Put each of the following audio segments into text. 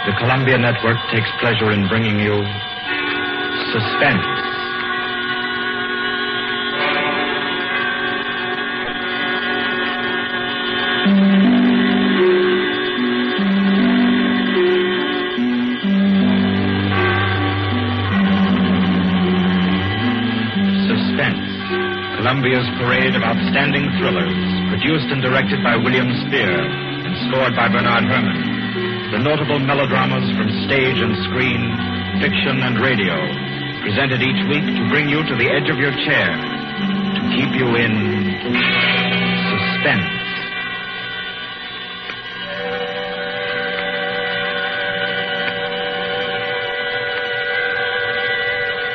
the Columbia Network takes pleasure in bringing you Suspense. Columbia's parade of outstanding thrillers, produced and directed by William Spear and scored by Bernard Herrmann. The notable melodramas from stage and screen, fiction and radio, presented each week to bring you to the edge of your chair, to keep you in suspense.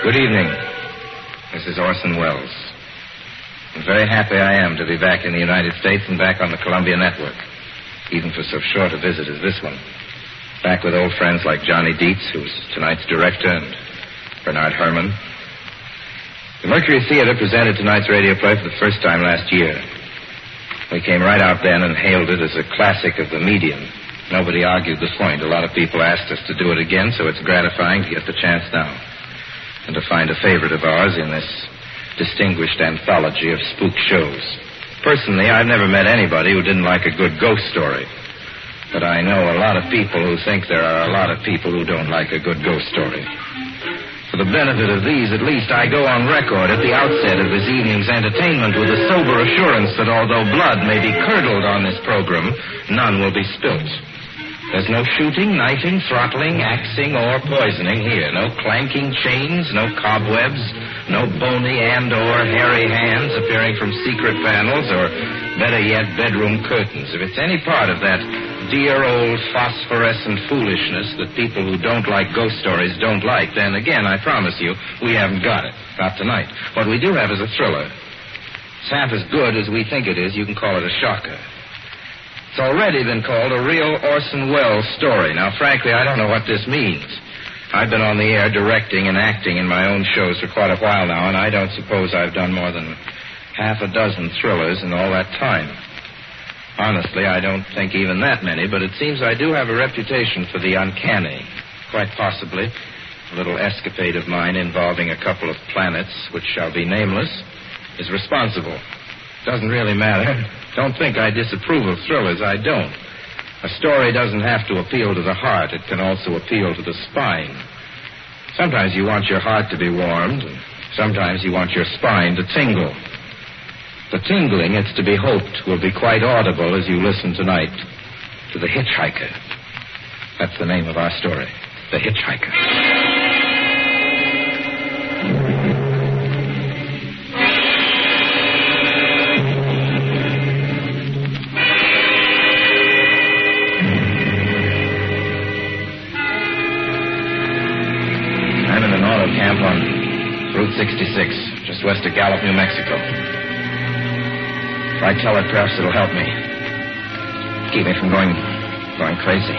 Good evening. This is Orson Welles. I'm very happy I am to be back in the United States and back on the Columbia Network, even for so short a visit as this one. Back with old friends like Johnny Dietz, who's tonight's director, and Bernard Herrmann. The Mercury Theater presented tonight's radio play for the first time last year. We came right out then and hailed it as a classic of the medium. Nobody argued the point. A lot of people asked us to do it again, so it's gratifying to get the chance now, and to find a favorite of ours in this distinguished anthology of spook shows. Personally, I've never met anybody who didn't like a good ghost story. But I know a lot of people who think there are a lot of people who don't like a good ghost story. For the benefit of these, at least, I go on record at the outset of this evening's entertainment with a sober assurance that although blood may be curdled on this program, none will be spilt. There's no shooting, knifing, throttling, axing, or poisoning here. No clanking chains, no cobwebs, no bony and/or hairy hands appearing from secret panels, or, better yet, bedroom curtains. If it's any part of that dear old phosphorescent foolishness that people who don't like ghost stories don't like, then again, I promise you, we haven't got it. Not tonight. What we do have is a thriller. It's half as good as we think it is. You can call it a shocker. It's already been called a real Orson Welles story. Now, frankly, I don't know what this means. I've been on the air directing and acting in my own shows for quite a while now, and I don't suppose I've done more than half a dozen thrillers in all that time. Honestly, I don't think even that many, but it seems I do have a reputation for the uncanny. Quite possibly, a little escapade of mine involving a couple of planets, which shall be nameless, is responsible. Doesn't really matter. Don't think I disapprove of thrillers. I don't. A story doesn't have to appeal to the heart. It can also appeal to the spine. Sometimes you want your heart to be warmed, and sometimes you want your spine to tingle. The tingling, it's to be hoped, will be quite audible as you listen tonight to The Hitchiker. That's the name of our story, The Hitchiker. Camp on Route 66, just west of Gallup, New Mexico. If I tell it, perhaps it'll help me. Keep me from going crazy.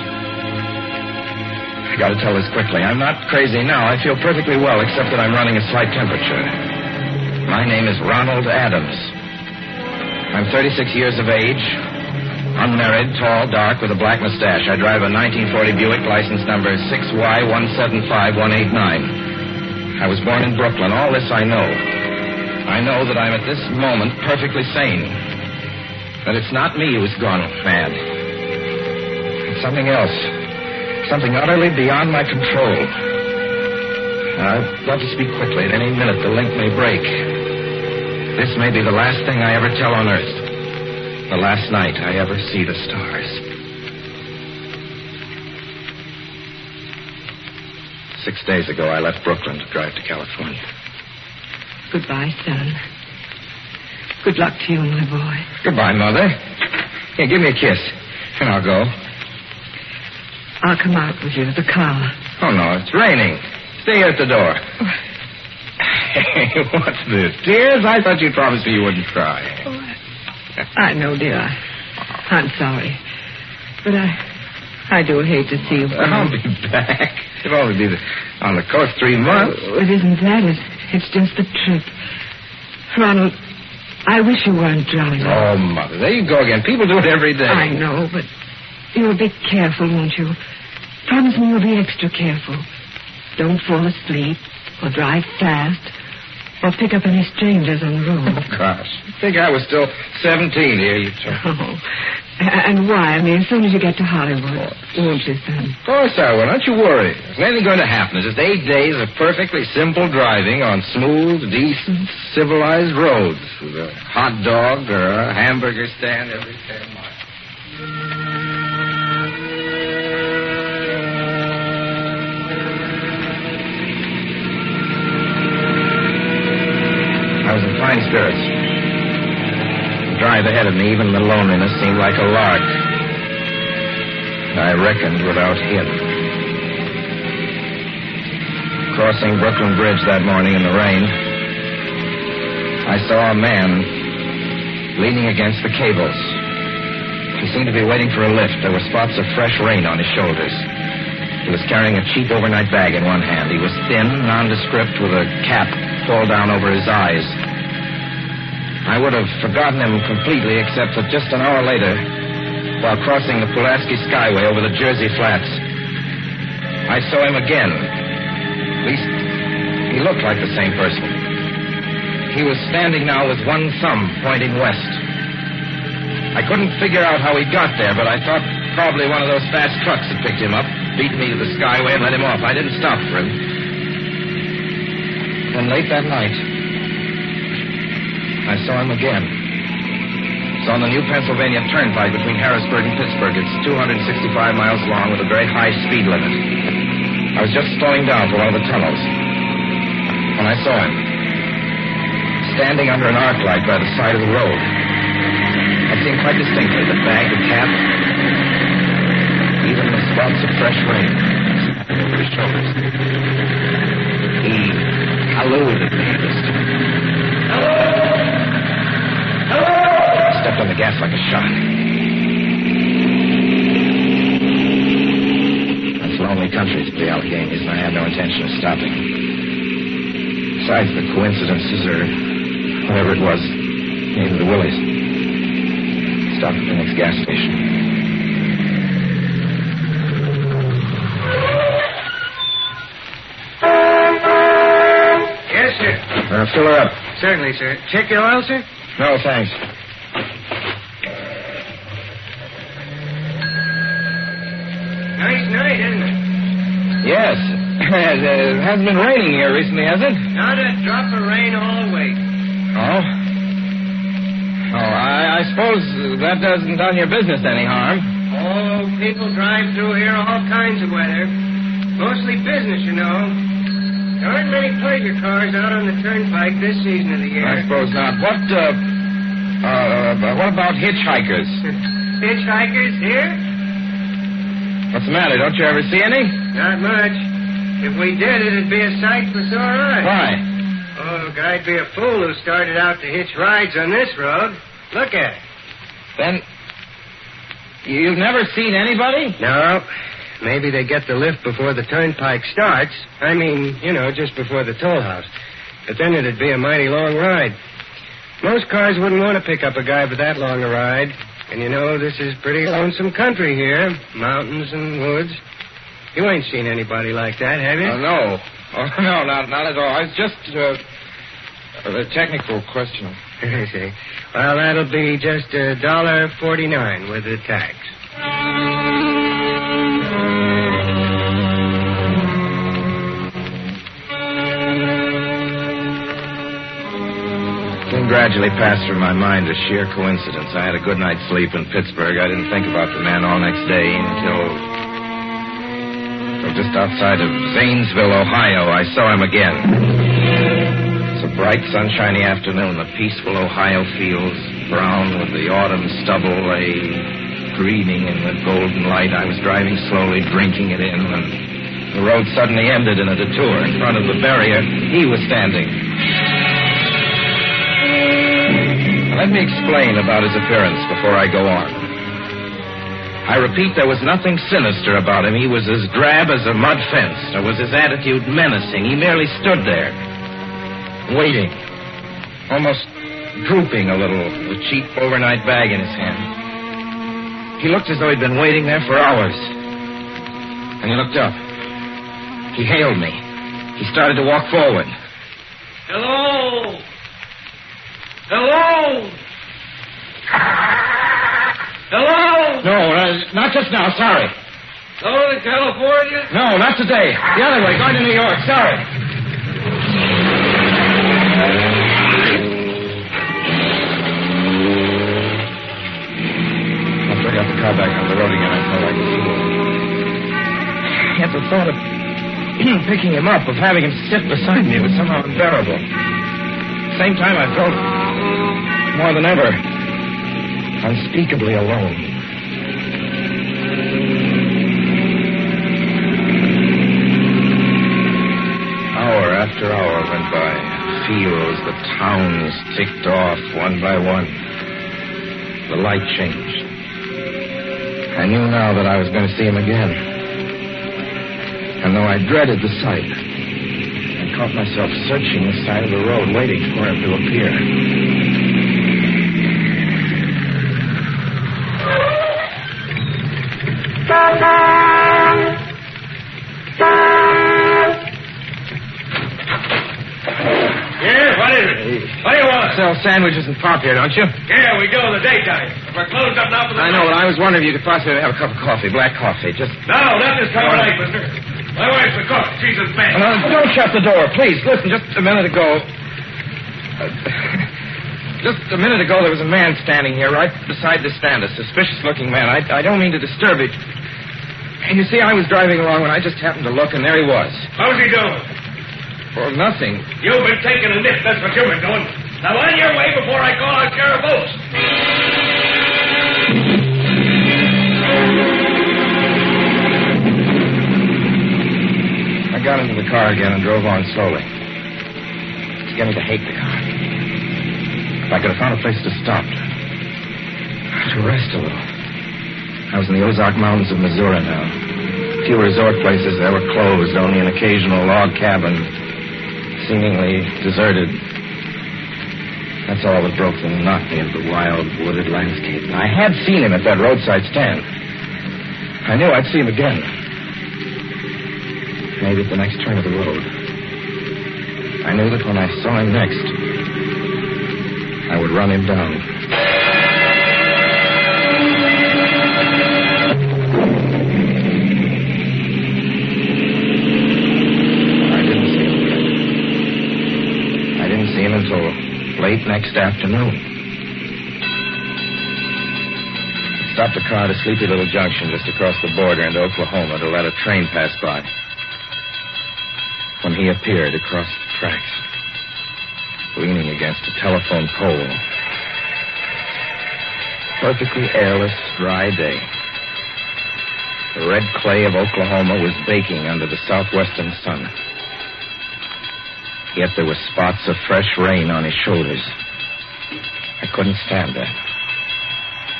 I gotta tell this quickly. I'm not crazy now. I feel perfectly well, except that I'm running a slight temperature. My name is Ronald Adams. I'm 36 years of age, unmarried, tall, dark, with a black mustache. I drive a 1940 Buick, license number 6Y175189. I was born in Brooklyn. All this I know. I know that I'm at this moment perfectly sane. That it's not me who's gone mad. It's something else. Something utterly beyond my control. I'd love to speak quickly. At any minute, the link may break. This may be the last thing I ever tell on Earth. The last night I ever see the stars. 6 days ago, I left Brooklyn to drive to California. Goodbye, son. Good luck to you, my boy. Goodbye, Mother. Here, give me a kiss, and I'll go. I'll come out with you to the car. Oh, no, it's raining. Stay here at the door. Hey, what's this? Tears? I thought you promised me you wouldn't cry. Oh, I know, dear. I'm sorry. But I do hate to see you. I'll be back. It'll only be on the coast 3 months. Oh, it isn't that. It's just the trip. Ronald, I wish you weren't driving. Oh, Mother, there you go again. People do it every day. I know, but you'll be careful, won't you? Promise me you'll be extra careful. Don't fall asleep or drive fast or pick up any strangers on the road. Oh, gosh. I think I was still 17 here, you told. Oh. And why? I mean, as soon as you get to Hollywood, won't you, son? Of course I will. Don't you worry. There's nothing going to happen. It's just 8 days of perfectly simple driving on smooth, decent, civilized roads with a hot dog or a hamburger stand every 10 miles. I was in fine spirits. The drive ahead of me, even the loneliness, seemed like a lark. I reckoned without him. Crossing Brooklyn Bridge that morning in the rain, I saw a man leaning against the cables. He seemed to be waiting for a lift. There were spots of fresh rain on his shoulders. He was carrying a cheap overnight bag in one hand. He was thin, nondescript, with a cap pulled down over his eyes. I would have forgotten him completely, except that just an hour later, while crossing the Pulaski Skyway over the Jersey Flats, I saw him again. At least, he looked like the same person. He was standing now with one thumb pointing west. I couldn't figure out how he got there, but I thought probably one of those fast trucks had picked him up, beat me to the Skyway, and let him off. I didn't stop for him. Then late that night, I saw him again. It's on the new Pennsylvania Turnpike between Harrisburg and Pittsburgh. It's 265 miles long with a very high speed limit. I was just slowing down for one of the tunnels when I saw him standing under an arc light by the side of the road. I'd seen quite distinctly the bag, the cap, even the spots of fresh rain over his shoulders. He hallooed at me this time. Hello! I stepped on the gas like a shot. That's lonely country to the Alleghenies, and I had no intention of stopping. Besides, the coincidences, or whatever it was, came to the Willies. Stopped at the next gas station. Yes, sir. Fill her up. Certainly, sir. Check your oil, sir? No, thanks. Nice night, isn't it? Yes. It hasn't been raining here recently, has it? Not a drop of rain all week. Oh? Oh, I suppose that hasn't done your business any harm. Oh, people drive through here all kinds of weather. Mostly business, you know. There aren't many pleasure cars out on the turnpike this season of the year. I suppose not. What about hitchhikers? Hitchhikers here? What's the matter? Don't you ever see any? Not much. If we did, it'd be a sight for sore eyes. Why? Oh, I'd be a fool who started out to hitch rides on this road. Look at it. Then, you've never seen anybody? No. Maybe they get the lift before the turnpike starts. I mean, you know, just before the toll house. But then it'd be a mighty long ride. Most cars wouldn't want to pick up a guy for that long a ride. And, you know, this is pretty lonesome country here. Mountains and woods. You ain't seen anybody like that, have you? Oh, no. Oh, no, not at all. It's just a technical question. I see. Well, that'll be just $1.49 with the tax. It gradually passed through my mind a sheer coincidence. I had a good night's sleep in Pittsburgh. I didn't think about the man all next day until just outside of Zanesville, Ohio, I saw him again. It's a bright, sunshiny afternoon. The peaceful Ohio fields, brown with the autumn stubble, lay greening in the golden light. I was driving slowly, drinking it in, and the road suddenly ended in a detour. In front of the barrier, he was standing. Now, let me explain about his appearance before I go on. I repeat, there was nothing sinister about him. He was as drab as a mud fence. Nor was his attitude menacing. He merely stood there, waiting, almost drooping a little, with a cheap overnight bag in his hand. He looked as though he'd been waiting there for hours. And he looked up. He hailed me. He started to walk forward. Hello? Hello? Hello? No, not just now. Sorry. Northern California? No, not today. The other way, going to New York. Sorry. After I got the car back on the road again, I felt like a fool. Yet the thought of picking him up, of having him sit beside me, was somehow unbearable. At the same time, I felt more than ever unspeakably alone. Hour after hour went by. I feel as the towns ticked off one by one. The light changed. I knew now that I was going to see him again. And though I dreaded the sight, I caught myself searching the side of the road, waiting for him to appear. Yeah, what is it? What do you want? Sell sandwiches and pop here, don't you? Yeah, we do in the daytime. If we're closed up now for the I know, but I was wondering if you could possibly have a cup of coffee, black coffee, just... No, not this time of night, mister. My wife's a cook. She's a man. Don't shut the door, please. Listen, just a minute ago... Just a minute ago, there was a man standing here right beside the stand, a suspicious-looking man. I don't mean to disturb it. And you see, I was driving along when I just happened to look, and there he was. How's he doing? Well, nothing. You've been taking a nip. That's what you've been doing. Now, on your way before I call out Sheriff Oates. I got into the car again and drove on slowly. It's beginning to hate the car. If I could have found a place to stop, to rest a little. I was in the Ozark Mountains of Missouri now. A few resort places there were closed, only an occasional log cabin, seemingly deserted. That's all that broke the monotony of the wild, wooded landscape. I had seen him at that roadside stand. I knew I'd see him again. Maybe at the next turn of the road. I knew that when I saw him next, I would run him down. I didn't see him until late next afternoon. I stopped the car at a sleepy little junction just across the border into Oklahoma to let a train pass by. When he appeared across the tracks, leaning against a telephone pole. Perfectly airless, dry day. The red clay of Oklahoma was baking under the southwestern sun. Yet there were spots of fresh rain on his shoulders. I couldn't stand that.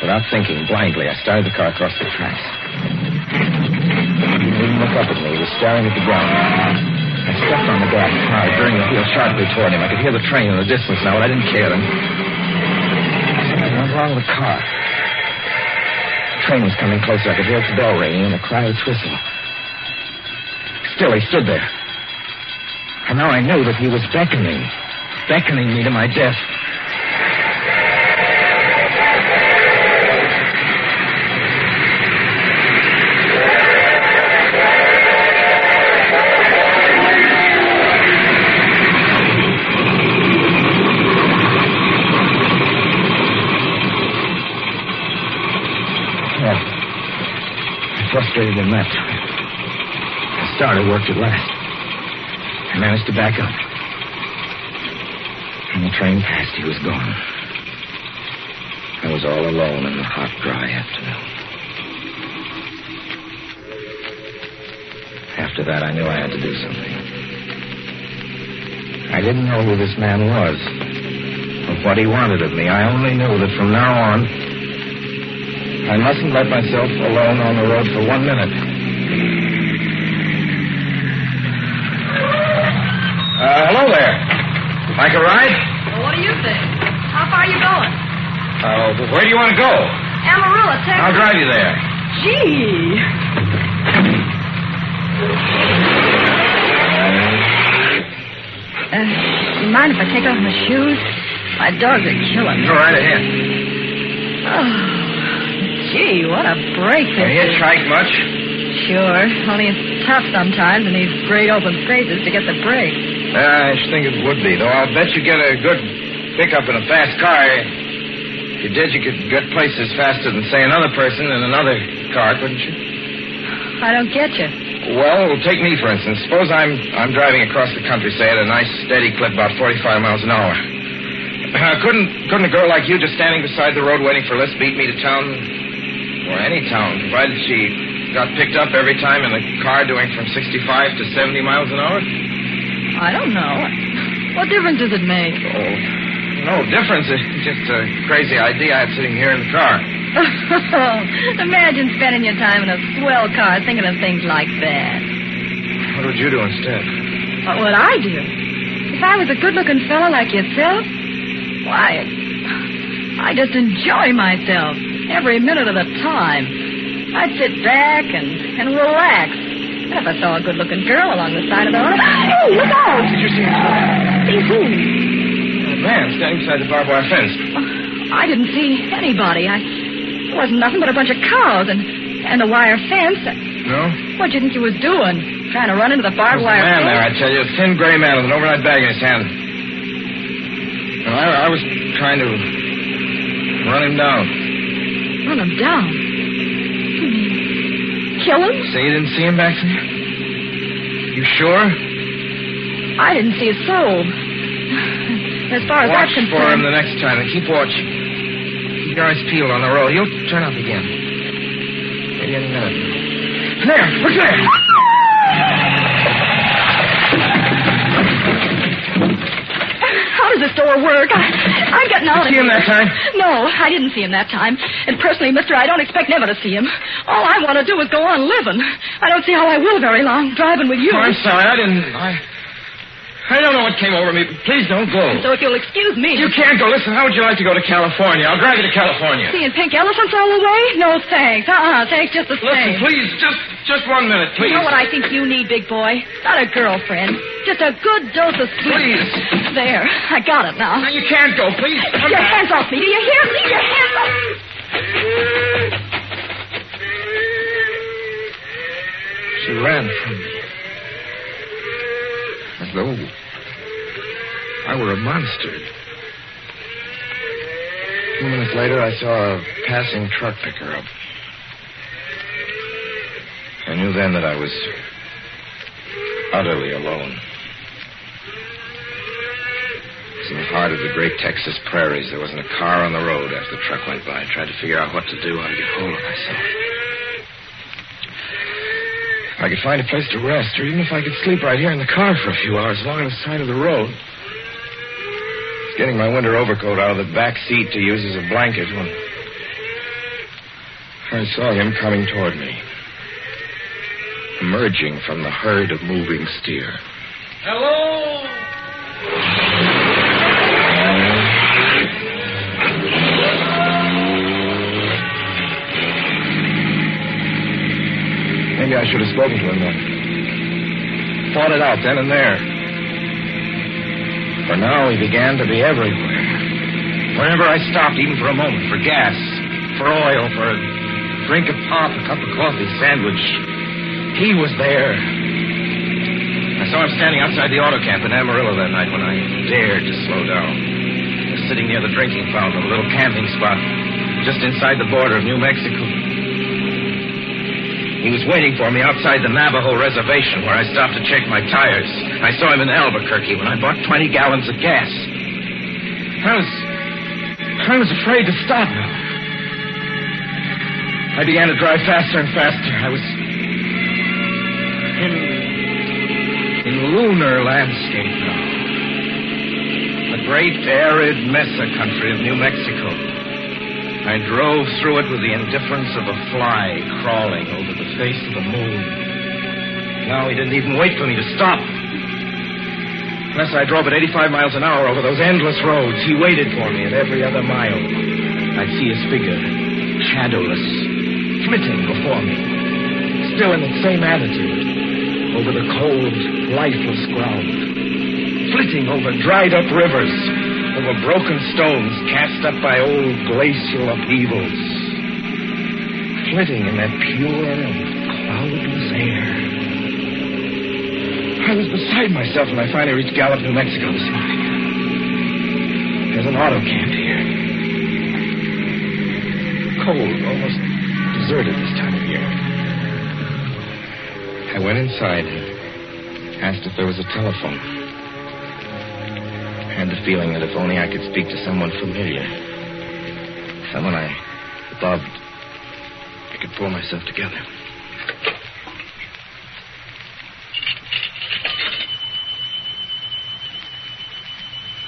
Without thinking, blindly, I started the car across the tracks. He didn't even look up at me. He was staring at the ground. I stepped on the gas, turning the wheel sharply toward him. I could hear the train in the distance now, but I didn't care. And something went wrong with the car. The train was coming closer. I could hear its bell ringing and the cry of its whistle. Still, he stood there. And now I knew that he was beckoning me to my death. Frustrated and left. The starter worked at last. I managed to back up. When the train passed, he was gone. I was all alone in the hot, dry afternoon. After that, I knew I had to do something. I didn't know who this man was, or what he wanted of me. I only knew that from now on, I mustn't let myself alone on the road for 1 minute. Hello there. Like a ride? Well, what do you think? How far are you going? Where do you want to go? Amarillo, Texas. I'll drive you there. Gee. You mind if I take off my shoes? My dogs are killing me. Go right ahead. Oh, gee, what a break this You hitchhike much? Sure, only it's tough sometimes in these great open spaces to get the break. I should think it would be, though I'll bet you get a good pickup in a fast car. If you did, you could get places faster than, say, another person in another car, couldn't you? I don't get you. Well, take me, for instance. Suppose I'm driving across the country, say, at a nice, steady clip, about 45 miles an hour. Couldn't a girl like you just standing beside the road waiting for a lift beat me to town? Or any town, provided she got picked up every time in the car doing from 65 to 70 miles an hour? I don't know. What difference does it make? Oh, no difference. It's just a crazy idea I had sitting here in the car. Imagine spending your time in a swell car thinking of things like that. What would you do instead? What would I do? If I was a good-looking fellow like yourself, why, I just enjoy myself every minute of the time. I'd sit back and relax. And if I saw a good-looking girl along the side of the road... Hey, look out! Did you see him? See who? A man standing beside the barbed wire fence. I didn't see anybody. It wasn't nothing but a bunch of cows and a wire fence. No? What do you think you was doing? Trying to run into the barbed wire fence? There, I tell you, a thin gray man with an overnight bag in his hand. Well, I was trying to run him down. Run him down? You mean kill him? Say you didn't see him back there? You sure? I didn't see a soul. As far as Watch I'm concerned... for him the next time and keep watching. Keep your eyes peeled on the road. He'll turn up again. Maybe any minute. There! Look there! How does this door work? I'm getting out of here. Did you see him that time? No, I didn't see him that time. And personally, mister, I don't expect never to see him. All I want to do is go on living. I don't see how I will very long, driving with you. Oh, I'm sorry. I don't know what came over me. Please don't go. So if you'll excuse me... You can't go. Listen, how would you like to go to California? I'll drive you to California. Seeing pink elephants all the way? No, thanks. Thanks just the same. Listen, please, just 1 minute, please. You know what I think you need, big boy? Not a girlfriend. Just a good dose of sweet. Please. There. I got it now. No, you can't go. Please. Your hands off me. Do you hear? Leave your hands off me. She ran from me. As though I were a monster. 2 minutes later, I saw a passing truck pick her up. I knew then that I was utterly alone. It was in the heart of the great Texas prairies. There wasn't a car on the road after the truck went by. I tried to figure out what to do, how to get hold of myself. If I could find a place to rest, or even if I could sleep right here in the car for a few hours along the side of the road. I was getting my winter overcoat out of the back seat to use as a blanket when I saw him coming toward me, emerging from the herd of moving steer. Hello? Maybe I should have spoken to him then. Fought it out then and there. For now, he began to be everywhere. Whenever I stopped, even for a moment, for gas, for oil, for a drink of pop, a cup of coffee, sandwich, he was there. I saw him standing outside the auto camp in Amarillo that night when I dared to slow down. I was sitting near the drinking fountain, a little camping spot, just inside the border of New Mexico. He was waiting for me outside the Navajo reservation where I stopped to check my tires. I saw him in Albuquerque when I bought 20 gallons of gas. I was afraid to stop now. I began to drive faster and faster. I was in lunar landscape now. The great arid mesa country of New Mexico. I drove through it with the indifference of a fly crawling over the face of the moon. Now he didn't even wait for me to stop. Unless I drove at 85 miles an hour over those endless roads, he waited for me at every other mile. I'd see his figure, shadowless, flitting before me, still in the same attitude, over the cold, lifeless ground, flitting over dried-up rivers, over broken stones cast up by old glacial upheavals, flitting in that pure and cloudless air. I was beside myself when I finally reached Gallup, New Mexico this morning. There's an auto camp here. Cold, almost deserted this time of year. I went inside and asked if there was a telephone. I had the feeling that if only I could speak to someone familiar, someone I loved, I could pull myself together.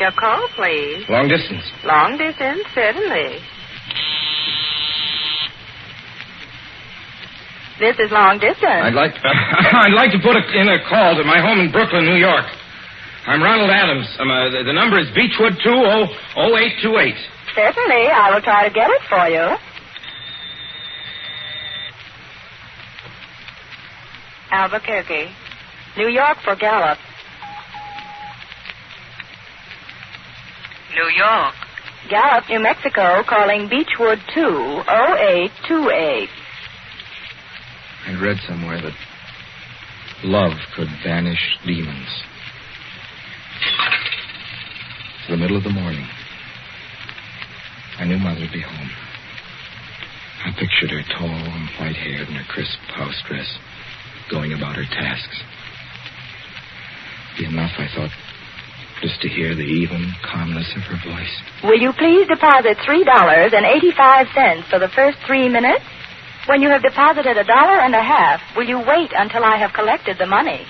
Your call, please. Long distance. Long distance, certainly. This is long distance. I'd like to put in a call to my home in Brooklyn, New York. I'm Ronald Adams. The number is Beechwood 200828. Certainly, I will try to get it for you. Albuquerque, New York for Gallup. New York. Gallup, New Mexico, calling Beechwood 20828. I read somewhere that love could banish demons. It's the middle of the morning. I knew Mother would be home. I pictured her tall and white-haired in her crisp house dress, going about her tasks. It'd be enough, I thought, just to hear the even calmness of her voice. Will you please deposit $3.85 for the first 3 minutes? When you have deposited $1.50, will you wait until I have collected the money?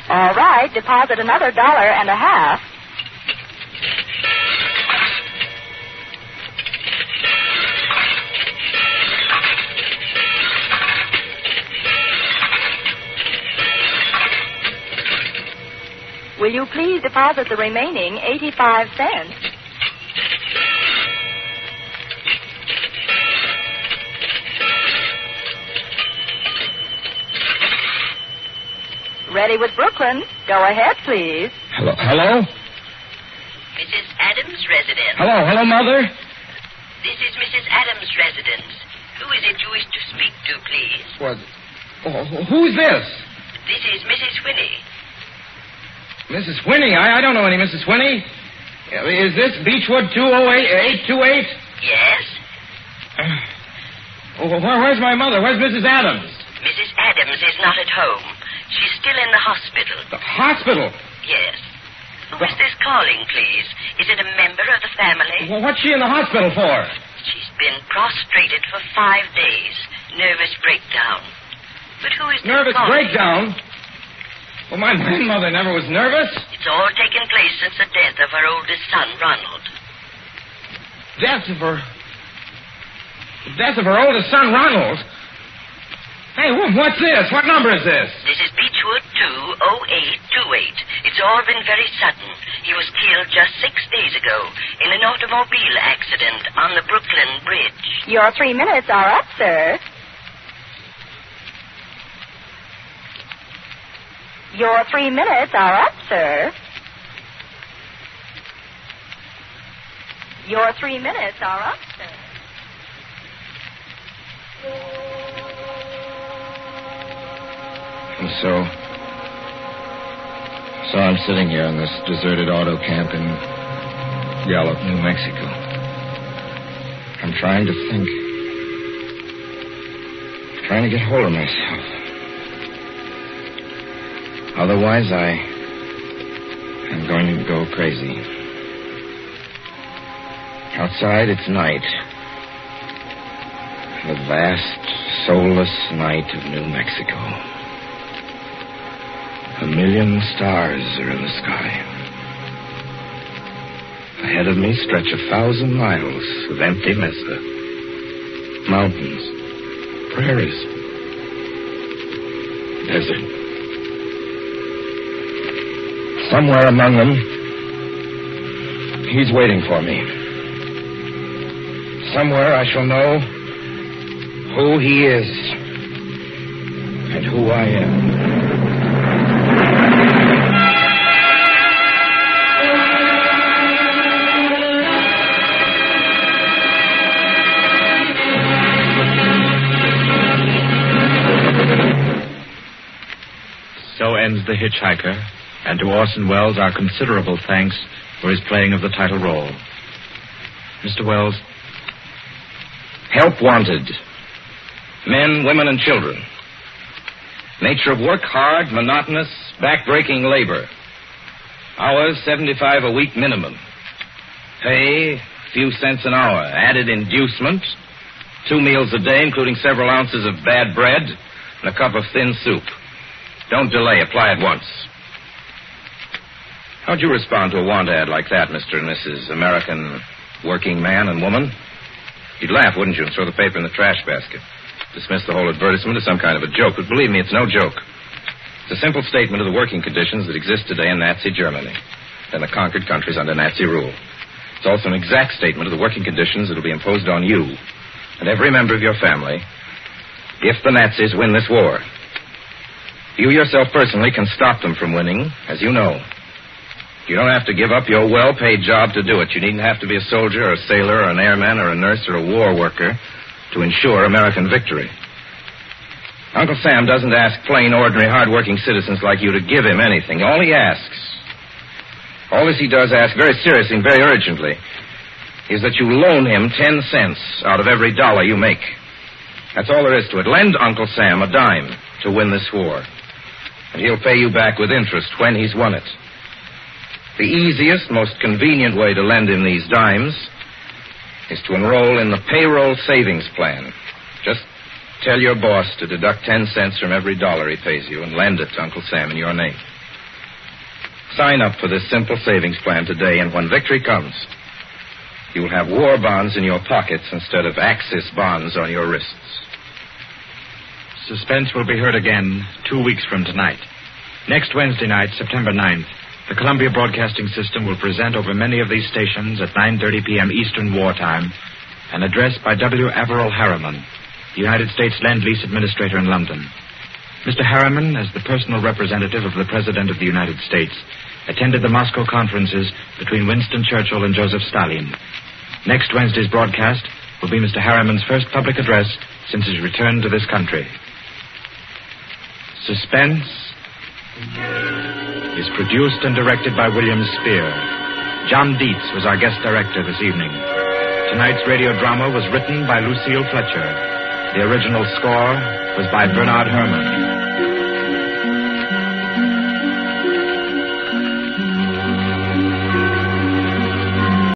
All right, deposit another $1.50. Will you please deposit the remaining 85 cents? Ready with Brooklyn. Go ahead, please. Hello? Mrs. Adams' residence. Hello, Mother? This is Mrs. Adams' residence. Who is it you wish to speak to, please? What? Who's this? This is Mrs. Whinney. Mrs. Whinney? I don't know any Mrs. Whinney. Is this Beechwood 200828? Yes. Where's my mother? Where's Mrs. Adams? Mrs. Adams is not at home. She's still in the hospital. The hospital? Yes. Who is this calling, please? Is it a member of the family? Well, what's she in the hospital for? She's been prostrated for 5 days. Nervous breakdown. But who is this Nervous calling? breakdown? Well, my grandmother never was nervous. It's all taken place since the death of her oldest son, Ronald. Death of her oldest son, Ronald? Hey, what's this? What number is this? This is Beechwood 20828. It's all been very sudden. He was killed just 6 days ago in an automobile accident on the Brooklyn Bridge. Your 3 minutes are up, sir. Your 3 minutes are up, sir. Your 3 minutes are up, sir. And so I'm sitting here in this deserted auto camp in Gallup, New Mexico. I'm trying to think. I'm trying to get hold of myself. Otherwise, I'm going to go crazy. Outside, it's night. The vast, soulless night of New Mexico. 1 million stars are in the sky. Ahead of me stretch 1,000 miles of empty mesa. Mountains, prairies, desert. Somewhere among them, he's waiting for me. Somewhere I shall know who he is and who I am. So ends The Hitchhiker, and to Orson Welles our considerable thanks for his playing of the title role. Mr. Welles? Help wanted. Men, women, and children. Nature of work, hard, monotonous, back-breaking labor. Hours, 75 a week minimum. Pay, a few cents an hour. Added inducement, 2 meals a day, including several ounces of bad bread and a cup of thin soup. Don't delay. Apply at once. How'd you respond to a want ad like that, Mr. and Mrs. American working man and woman? You'd laugh, wouldn't you, and throw the paper in the trash basket. Dismiss the whole advertisement as some kind of a joke. But believe me, it's no joke. It's a simple statement of the working conditions that exist today in Nazi Germany and the conquered countries under Nazi rule. It's also an exact statement of the working conditions that will be imposed on you and every member of your family if the Nazis win this war. You yourself personally can stop them from winning, as you know. You don't have to give up your well-paid job to do it. You needn't have to be a soldier or a sailor or an airman or a nurse or a war worker to ensure American victory. Uncle Sam doesn't ask plain, ordinary, hard-working citizens like you to give him anything. All he does ask very seriously and very urgently is that you loan him 10 cents out of every dollar you make. That's all there is to it. Lend Uncle Sam a dime to win this war. And he'll pay you back with interest when he's won it. The easiest, most convenient way to lend him these dimes is to enroll in the payroll savings plan. Just tell your boss to deduct 10 cents from every dollar he pays you and lend it to Uncle Sam in your name. Sign up for this simple savings plan today, and when victory comes, you will have war bonds in your pockets instead of Axis bonds on your wrists. Suspense will be heard again 2 weeks from tonight. Next Wednesday night, September 9th, the Columbia Broadcasting System will present over many of these stations at 9:30 p.m. Eastern Wartime an address by W. Averell Harriman, the United States Lend-Lease Administrator in London. Mr. Harriman, as the personal representative of the President of the United States, attended the Moscow conferences between Winston Churchill and Joseph Stalin. Next Wednesday's broadcast will be Mr. Harriman's first public address since his return to this country. Suspense is produced and directed by William Spear. John Dietz was our guest director this evening. Tonight's radio drama was written by Lucille Fletcher. The original score was by Bernard Herrmann.